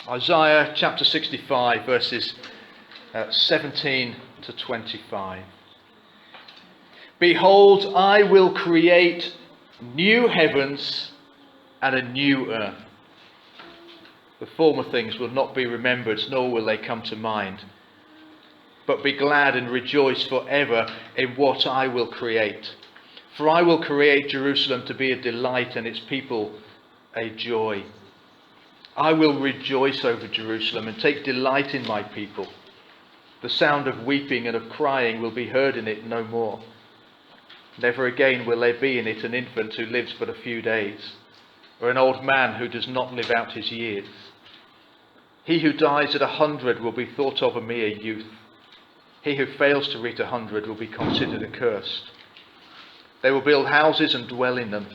Isaiah chapter 65, verses 17 to 25. Behold, I will create new heavens and a new earth. The former things will not be remembered, nor will they come to mind. But be glad and rejoice forever in what I will create. For I will create Jerusalem to be a delight and its people a joy. I will rejoice over Jerusalem and take delight in my people. The sound of weeping and of crying will be heard in it no more. Never again will there be in it an infant who lives but a few days, or an old man who does not live out his years. He who dies at 100 will be thought of a mere youth. He who fails to reach 100 will be considered accursed. They will build houses and dwell in them.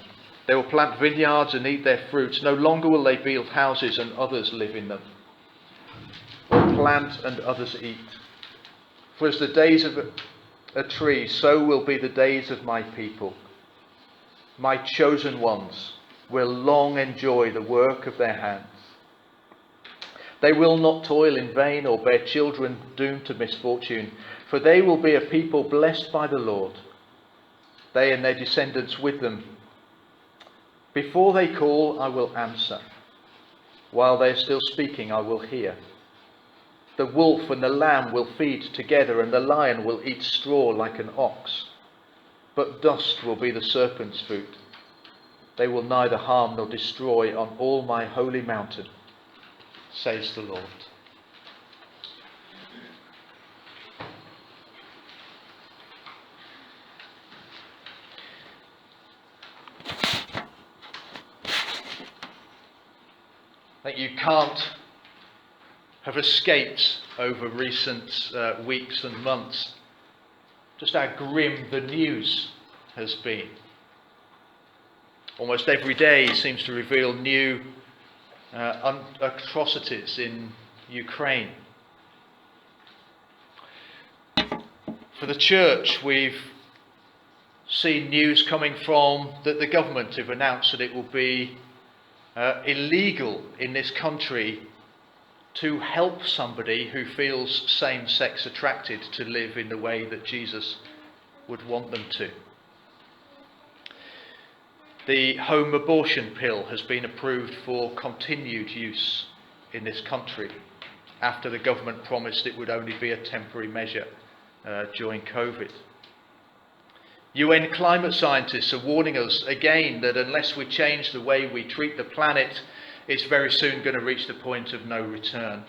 They will plant vineyards and eat their fruits. No longer will they build houses and others live in them, or plant and others eat. For as the days of a tree, so will be the days of my people. My chosen ones will long enjoy the work of their hands. They will not toil in vain or bear children doomed to misfortune, for they will be a people blessed by the Lord, they and their descendants with them. Before they call, I will answer. While they are still speaking, I will hear. The wolf and the lamb will feed together, and the lion will eat straw like an ox. But dust will be the serpent's food. They will neither harm nor destroy on all my holy mountain, says the Lord. I think you can't have escaped over recent weeks and months just how grim the news has been. Almost every day seems to reveal new atrocities in Ukraine. For the church, we've seen news coming from that the government have announced that it will be illegal in this country to help somebody who feels same-sex attracted to live in the way that Jesus would want them to. The home abortion pill has been approved for continued use in this country after the government promised it would only be a temporary measure during COVID. UN climate scientists are warning us again that unless we change the way we treat the planet, it's very soon going to reach the point of no return.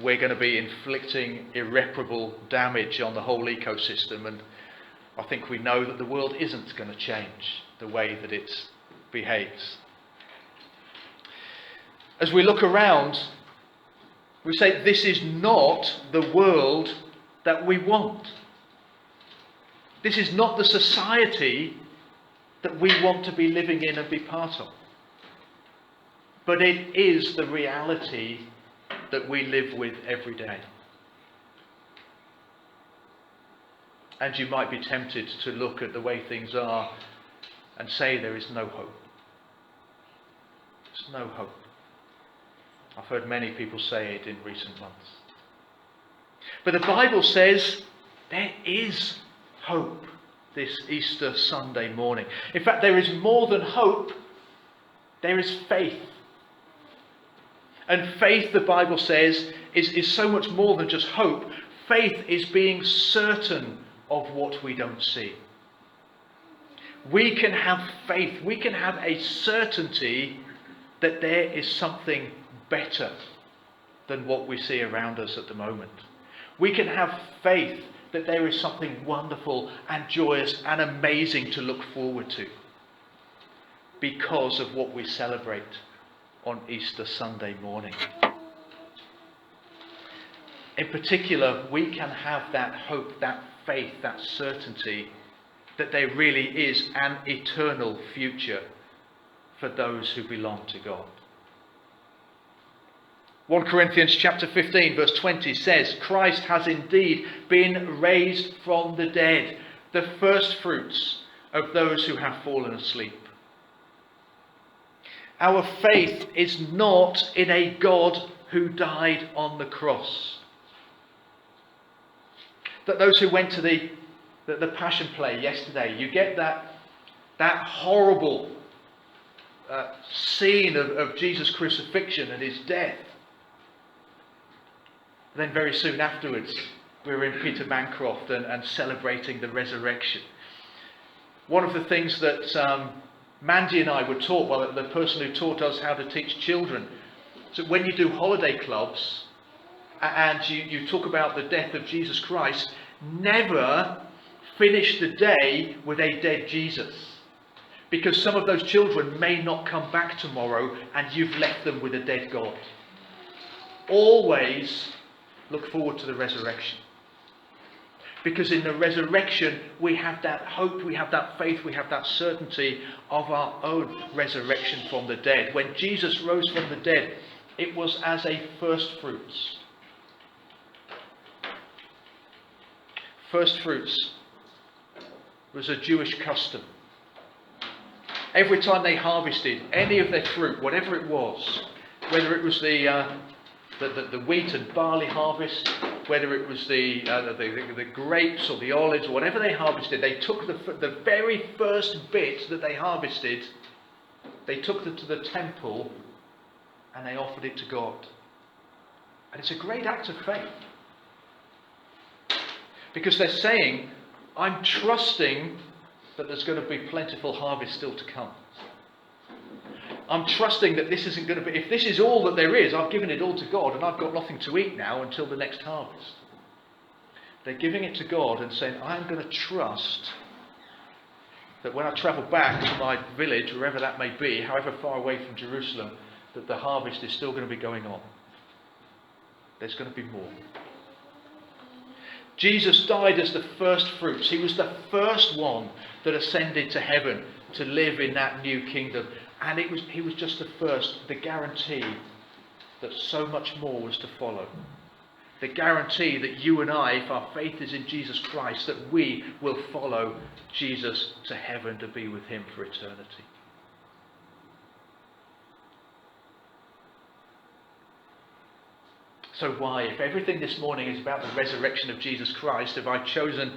We're going to be inflicting irreparable damage on the whole ecosystem, and I think we know that the world isn't going to change the way that it behaves. As we look around, we say this is not the world that we want. This is not the society that we want to be living in and be part of. But it is the reality that we live with every day. And you might be tempted to look at the way things are and say there is no hope. There's no hope. I've heard many people say it in recent months. But the Bible says there is hope this Easter Sunday morning. In fact, there is more than hope. There is faith. And faith, the Bible says, is so much more than just hope. Faith is being certain of what we don't see. We can have faith. We can have a certainty that there is something better than what we see around us at the moment. We can have faith that there is something wonderful and joyous and amazing to look forward to because of what we celebrate on Easter Sunday morning. In particular, we can have that hope, that faith, that certainty that there really is an eternal future for those who belong to God. 1 Corinthians chapter 15 verse 20 says, Christ has indeed been raised from the dead, the first fruits of those who have fallen asleep. Our faith is not in a God who died on the cross. That those who went to the Passion Play yesterday, you get that horrible scene of Jesus' crucifixion and his death. Then very soon afterwards, we were in Peter Bancroft and celebrating the resurrection. One of the things that Mandy and I were taught, well, the person who taught us how to teach children, so when you do holiday clubs and you talk about the death of Jesus Christ, never finish the day with a dead Jesus. Because some of those children may not come back tomorrow and you've left them with a dead God. Always look forward to the resurrection. Because in the resurrection we have that hope, we have that faith, we have that certainty of our own resurrection from the dead. When Jesus rose from the dead, it was as a first fruits. First fruits was a Jewish custom. Every time they harvested any of their fruit, whatever it was, whether it was the wheat and barley harvest, whether it was the grapes or the olives, or whatever they harvested, they took the very first bit that they harvested, they took it to the temple and they offered it to God. And it's a great act of faith. Because they're saying, I'm trusting that there's going to be plentiful harvest still to come. I'm trusting that this isn't going to be, if this is all that there is, I've given it all to God and I've got nothing to eat now until the next harvest. They're giving it to God and saying, I'm going to trust that when I travel back to my village, wherever that may be, however far away from Jerusalem, that the harvest is still going to be going on. There's going to be more. Jesus died as the first fruits. He was the first one that ascended to heaven to live in that new kingdom. And he was just the first, the guarantee that so much more was to follow. The guarantee that you and I, if our faith is in Jesus Christ, that we will follow Jesus to heaven to be with him for eternity. So why, if everything this morning is about the resurrection of Jesus Christ, have I chosen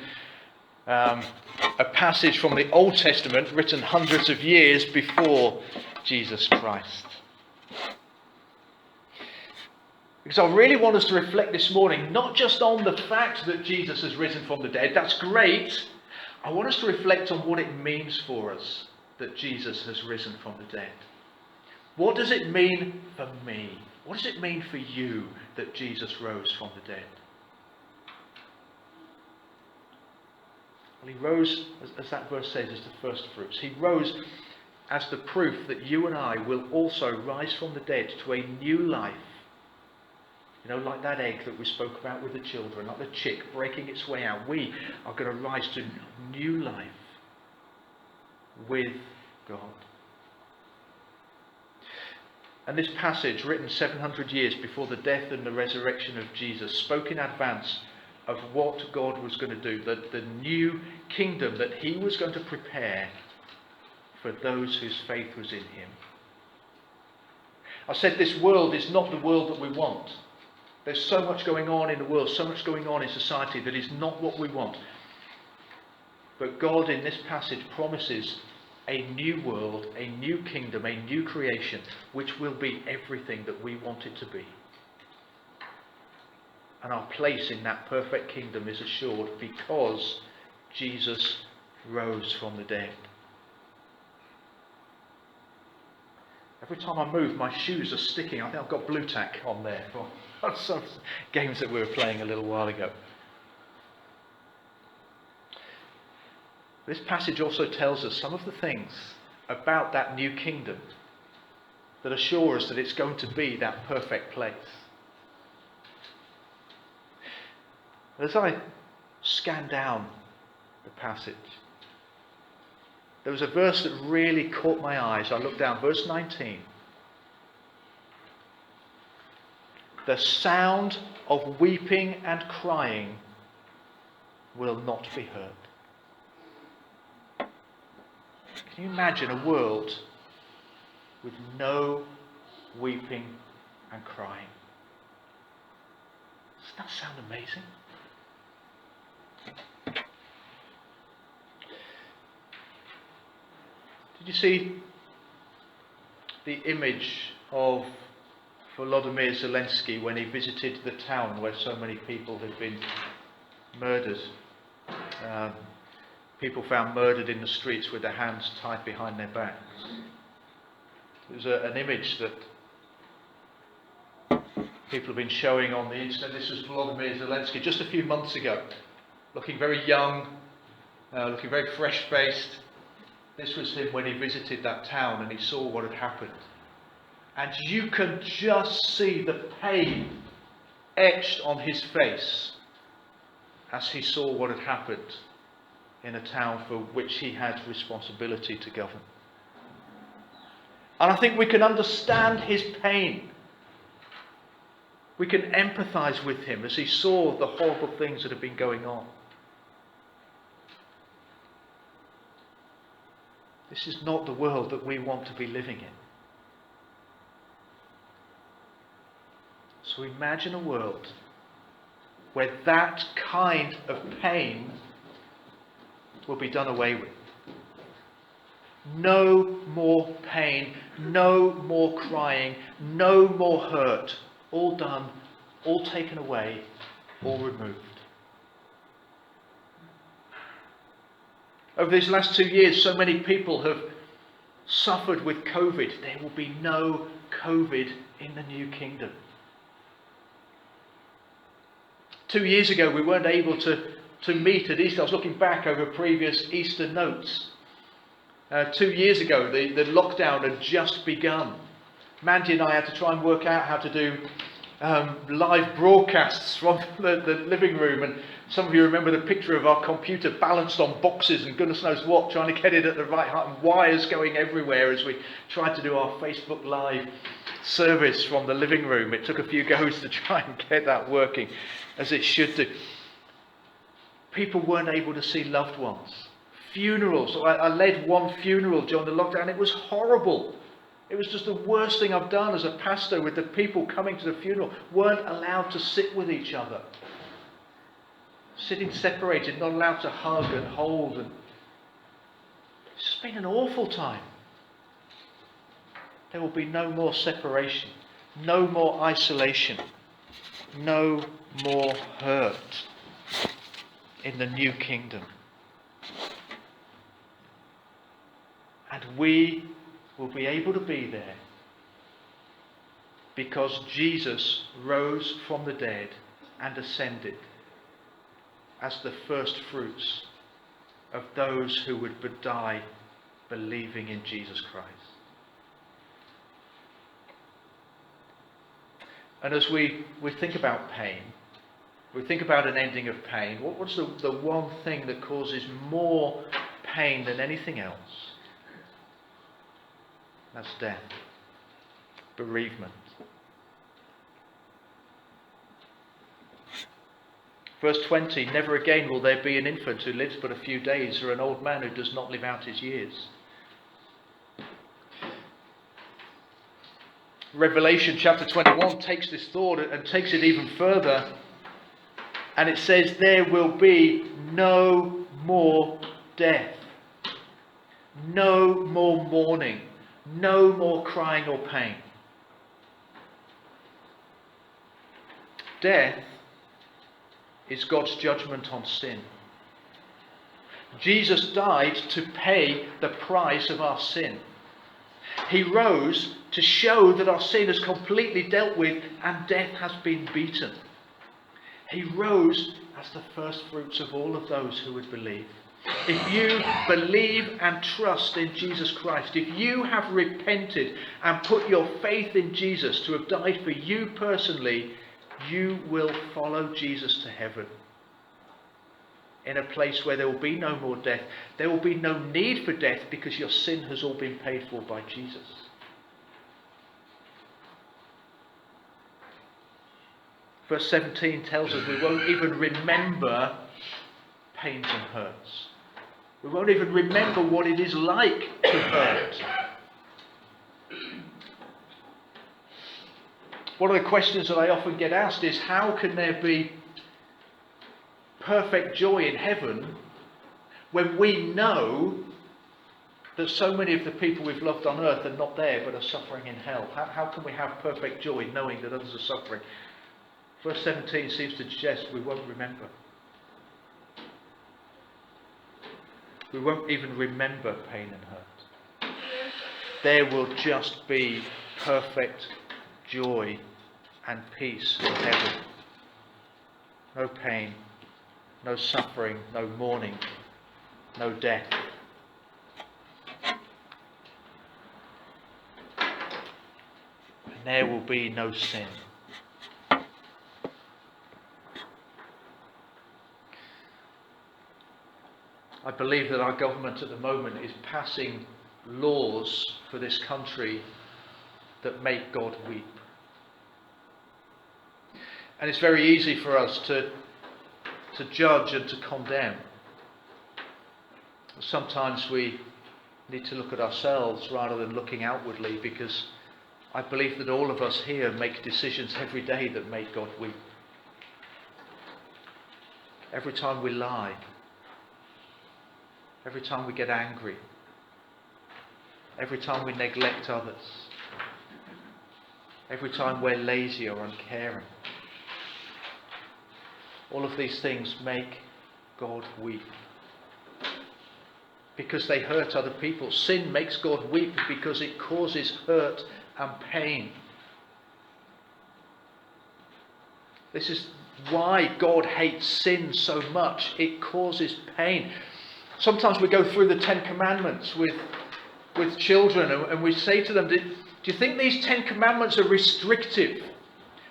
a passage from the Old Testament written hundreds of years before Jesus Christ? Because I really want us to reflect this morning, not just on the fact that Jesus has risen from the dead. That's great. I want us to reflect on what it means for us that Jesus has risen from the dead. What does it mean for me? What does it mean for you that Jesus rose from the dead? Well, he rose, as that verse says, as the first fruits. He rose as the proof that you and I will also rise from the dead to a new life. You know, like that egg that we spoke about with the children, like the chick breaking its way out. We are going to rise to new life with God. And this passage, written 700 years before the death and the resurrection of Jesus, spoke in advance of what God was going to do, the new kingdom that he was going to prepare for those whose faith was in him. I said this world is not the world that we want. There's so much going on in the world, so much going on in society that is not what we want. But God in this passage promises a new world, a new kingdom, a new creation, which will be everything that we want it to be. And our place in that perfect kingdom is assured because Jesus rose from the dead. Every time I move, my shoes are sticking. I think I've got blue tack on there for some games that we were playing a little while ago. This passage also tells us some of the things about that new kingdom that assure us that it's going to be that perfect place. As I scan down the passage, there was a verse that really caught my eyes. I looked down, verse 19. The sound of weeping and crying will not be heard. Can you imagine a world with no weeping and crying. Doesn't that sound amazing? Did you see the image of Volodymyr Zelensky when he visited the town where so many people had been murdered? People found murdered in the streets with their hands tied behind their backs. It was an image that people have been showing on the internet. This was Volodymyr Zelensky just a few months ago, looking very young, looking very fresh-faced. This was him when he visited that town and he saw what had happened. And you can just see the pain etched on his face as he saw what had happened in a town for which he had responsibility to govern. And I think we can understand his pain. We can empathise with him as he saw the horrible things that have been going on. This is not the world that we want to be living in. So imagine a world where that kind of pain will be done away with. No more pain, no more crying, no more hurt. All done, all taken away, all removed. Over these last 2 years, so many people have suffered with COVID. There will be no COVID in the new kingdom. 2 years ago, we weren't able to meet at Easter. I was looking back over previous Easter notes. 2 years ago, the lockdown had just begun. Mandy and I had to try and work out how to do live broadcasts from the living room, and some of you remember the picture of our computer balanced on boxes and goodness knows what, trying to get it at the right height, and wires going everywhere as we tried to do our Facebook Live service from the living room. It took a few goes to try and get that working as it should do. People weren't able to see loved ones. Funerals. I led one funeral during the lockdown. It was horrible. It was just the worst thing I've done as a pastor, with the people coming to the funeral weren't allowed to sit with each other. Sitting separated, not allowed to hug and hold. And it's just been an awful time. There will be no more separation, no more isolation, no more hurt in the new kingdom. And we will be able to be there because Jesus rose from the dead and ascended as the first fruits of those who would die believing in Jesus Christ. And as we think about pain, we think about an ending of pain, what's the one thing that causes more pain than anything else? That's death, bereavement. Verse 20, never again will there be an infant who lives but a few days, or an old man who does not live out his years. Revelation chapter 21 takes this thought and takes it even further. And it says there will be no more death, no more mourning, no more crying or pain. Death is God's judgment on sin. Jesus died to pay the price of our sin. He rose to show that our sin is completely dealt with and death has been beaten. He rose as the first fruits of all of those who would believe. If you believe and trust in Jesus Christ, if you have repented and put your faith in Jesus to have died for you personally, you will follow Jesus to heaven. In a place where there will be no more death. There will be no need for death because your sin has all been paid for by Jesus. Verse 17 tells us we won't even remember pains and hurts. We won't even remember what it is like to hurt. One of the questions that I often get asked is, how can there be perfect joy in heaven when we know that so many of the people we've loved on earth are not there but are suffering in hell? How can we have perfect joy knowing that others are suffering? Verse 17 seems to suggest we won't remember. We won't even remember pain and hurt. There will just be perfect joy and peace in heaven. No pain, no suffering, no mourning, no death. And there will be no sin. I believe that our government at the moment is passing laws for this country that make God weep. And it's very easy for us to judge and to condemn. Sometimes we need to look at ourselves rather than looking outwardly, because I believe that all of us here make decisions every day that make God weep. Every time we lie, every time we get angry, every time we neglect others, every time we're lazy or uncaring. All of these things make God weep because they hurt other people. Sin makes God weep because it causes hurt and pain. This is why God hates sin so much. It causes pain. Sometimes we go through the 10 Commandments with children and we say to them, do you think these 10 Commandments are restrictive?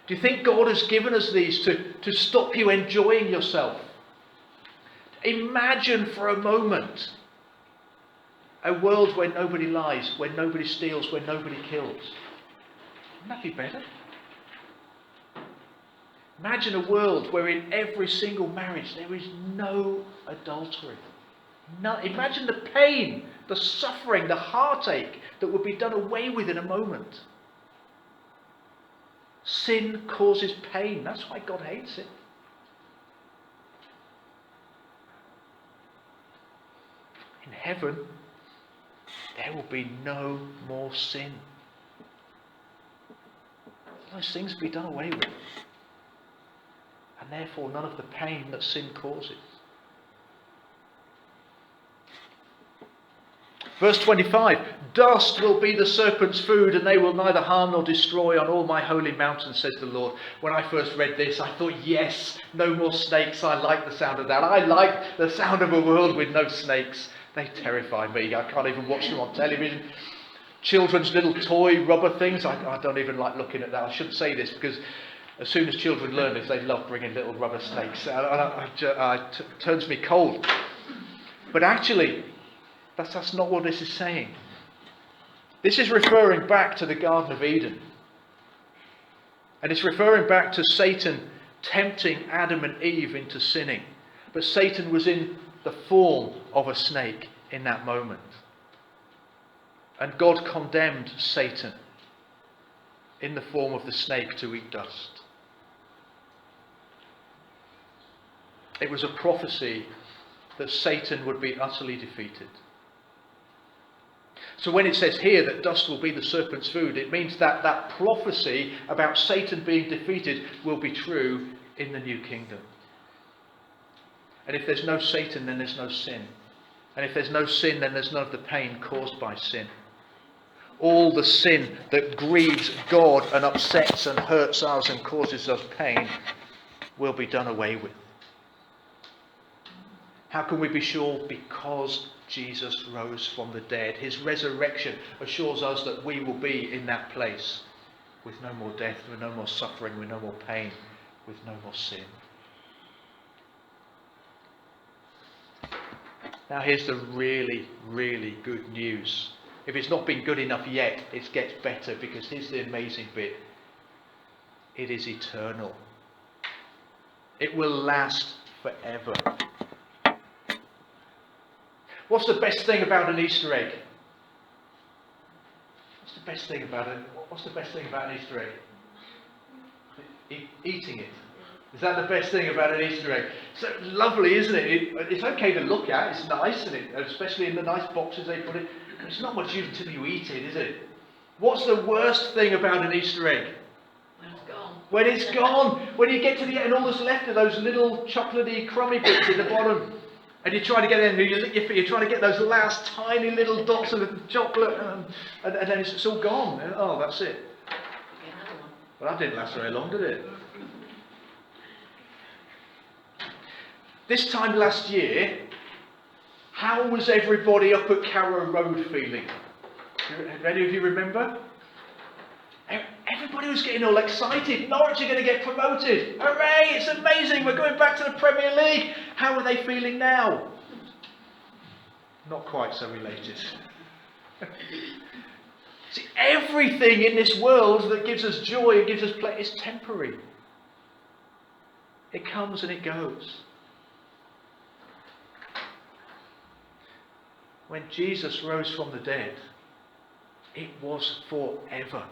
Do you think God has given us these to stop you enjoying yourself? Imagine for a moment a world where nobody lies, where nobody steals, where nobody kills. Wouldn't that be better? Imagine a world where in every single marriage there is no adultery. No, imagine the pain, the suffering, the heartache that would be done away with in a moment. Sin causes pain. That's why God hates it. In heaven, there will be no more sin. Those things will be done away with. And therefore none of the pain that sin causes. Verse 25, dust will be the serpent's food, and they will neither harm nor destroy on all my holy mountains, says the Lord. When I first read this, I thought, yes, no more snakes. I like the sound of that. I like the sound of a world with no snakes. They terrify me. I can't even watch them on television. Children's little toy rubber things, I don't even like looking at that. I shouldn't say this because as soon as children learn this, they love bringing little rubber snakes. It turns me cold. But actually, that's not what this is saying. This is referring back to the Garden of Eden. And it's referring back to Satan tempting Adam and Eve into sinning. But Satan was in the form of a snake in that moment. And God condemned Satan in the form of the snake to eat dust. It was a prophecy that Satan would be utterly defeated. So when it says here that dust will be the serpent's food, it means that that prophecy about Satan being defeated will be true in the new kingdom. And if there's no Satan, then there's no sin. And if there's no sin, then there's none of the pain caused by sin. All the sin that grieves God and upsets and hurts us and causes us pain will be done away with. How can we be sure? Because Jesus rose from the dead. His resurrection assures us that we will be in that place with no more death, with no more suffering, with no more pain, with no more sin. Now here's the really, really good news. If it's not been good enough yet, it gets better, because here's the amazing bit. It is eternal. It will last forever. What's the best thing about an Easter egg? What's the best thing about it? What's the best thing about an Easter egg? eating it. Is that the best thing about an Easter egg? So lovely, isn't it? It's okay to look at, it's nice, and especially in the nice boxes they put it. But it's not much use until you eat it, is it? What's the worst thing about an Easter egg? When it's gone. When it's gone. When you get to the end and all that's left are those little chocolatey, crummy bits in the bottom. And you try to get in, you lick your feet, you're trying to get those last tiny little dots of chocolate, and then it's all gone. Oh, that's it. Get another one. Well, that didn't last very long, did it? This time last year, how was everybody up at Carrow Road feeling? Do any of you remember? Everybody was getting all excited. Norwich are going to get promoted. Hooray, it's amazing. We're going back to the Premier League. How are they feeling now? Not quite so elated. See, everything in this world that gives us joy and gives us pleasure is temporary. It comes and it goes. When Jesus rose from the dead, it was forever.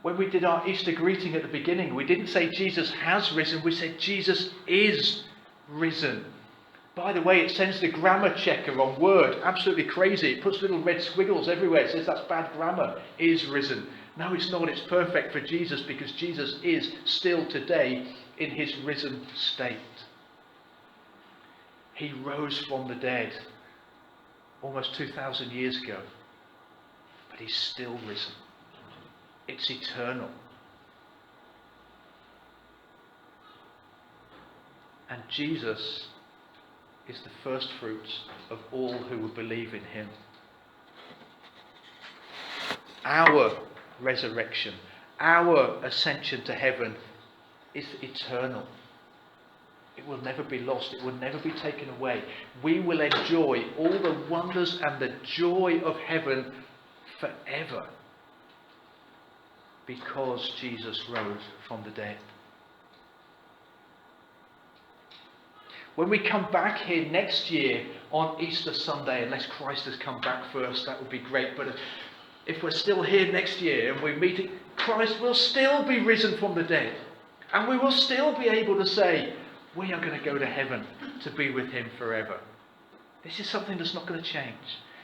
When we did our Easter greeting at the beginning, we didn't say Jesus has risen, we said Jesus is risen. By the way, it sends the grammar checker on Word. Absolutely crazy. It puts little red squiggles everywhere. It says that's bad grammar. Is risen. No, it's not. It's perfect for Jesus because Jesus is still today in his risen state. He rose from the dead almost 2,000 years ago. But he's still risen. It's eternal. And Jesus is the first fruits of all who will believe in him. Our resurrection, our ascension to heaven is eternal. It will never be lost. It will never be taken away. We will enjoy all the wonders and the joy of heaven forever because Jesus rose from the dead. When we come back here next year on Easter Sunday, unless Christ has come back first, that would be great. But if we're still here next year and we're meeting, Christ will still be risen from the dead. And we will still be able to say, we are going to go to heaven to be with him forever. This is something that's not going to change.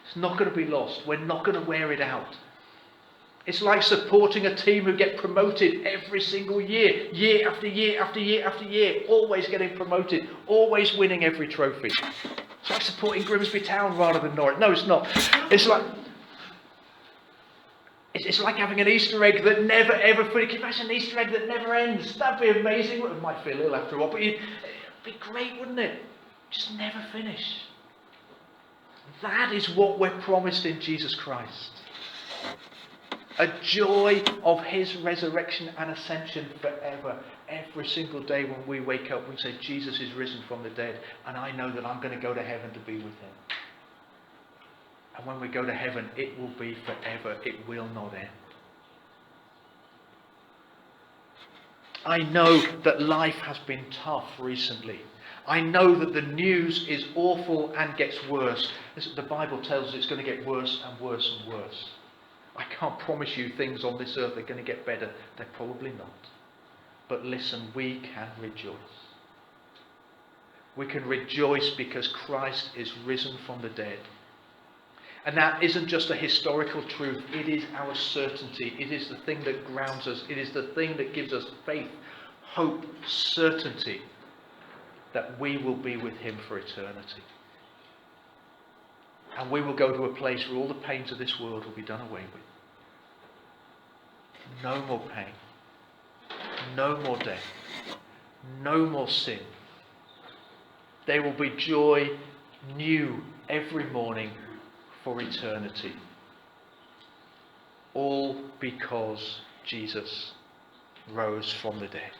It's not going to be lost. We're not going to wear it out. It's like supporting a team who get promoted every single year. Year after year after year after year. Always getting promoted. Always winning every trophy. It's like supporting Grimsby Town rather than Norwich. No, it's not. It's like having an Easter egg that never ever finishes. Can you imagine an Easter egg that never ends? That'd be amazing. Well, it might feel ill after a while, but it'd be great, wouldn't it? Just never finish. That is what we're promised in Jesus Christ. A joy of his resurrection and ascension forever. Every single day when we wake up, we say, Jesus is risen from the dead, and I know that I'm going to go to heaven to be with him. And when we go to heaven, it will be forever. It will not end. I know that life has been tough recently. I know that the news is awful and gets worse. The Bible tells us it's going to get worse and worse and worse. I can't promise you things on this earth are going to get better. They're probably not. But listen, we can rejoice. We can rejoice because Christ is risen from the dead. And that isn't just a historical truth. It is our certainty. It is the thing that grounds us. It is the thing that gives us faith, hope, certainty that we will be with him for eternity. And we will go to a place where all the pains of this world will be done away with. No more pain. No more death. No more sin. There will be joy new every morning for eternity. All because Jesus rose from the dead.